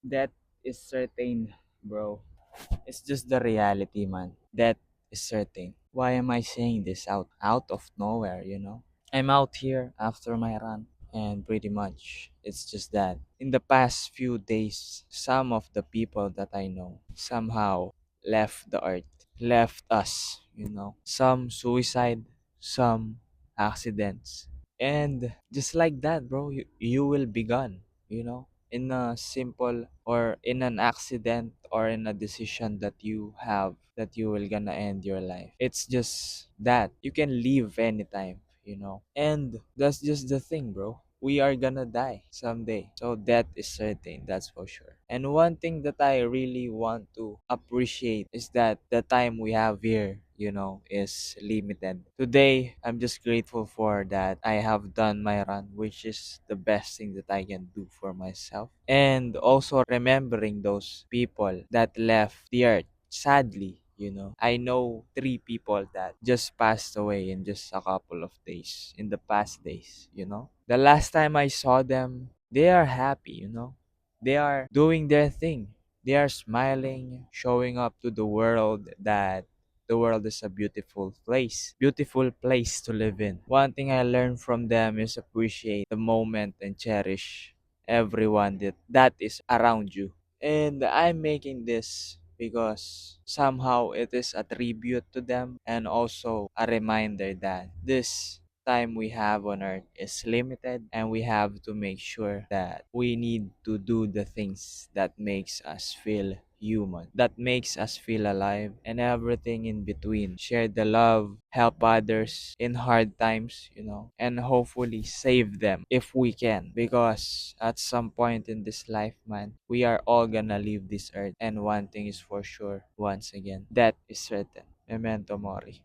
That is certain, bro. It's just the reality, man. That is certain. Why am I saying this out of nowhere, you know? I'm out here after my run, and pretty much it's just that in the past few days, some of the people that I know somehow left the earth, left us, you know. Some suicide, some accidents. And just like that, bro, you will be gone, you know, in a simple or in an accident or in a decision that you have that you will gonna end your life. It's just that you can leave anytime, you know. And that's just the thing, bro. We are gonna die someday. So that is certain, that's for sure. And one thing that I really want to appreciate is that the time we have here, you know, is limited. Today, I'm just grateful for that I have done my run, which is the best thing that I can do for myself. And also remembering those people that left the earth sadly, you know. I know three people that just passed away in just a couple of days, in the past days, you know. The last time I saw them, they are happy, you know. They are doing their thing. They are smiling, showing up to the world that the world is a beautiful place to live in. One thing I learned from them is appreciate the moment and cherish everyone that is around you. And I'm making this because somehow it is a tribute to them and also a reminder that this time we have on earth is limited and we have to make sure that we need to do the things that makes us feel human, that makes us feel alive, and everything in between. Share the love, help others in hard times, you know, and hopefully save them if we can. Because at some point in this life, man, we are all gonna leave this earth. And one thing is for sure, once again, that is certain. Memento mori.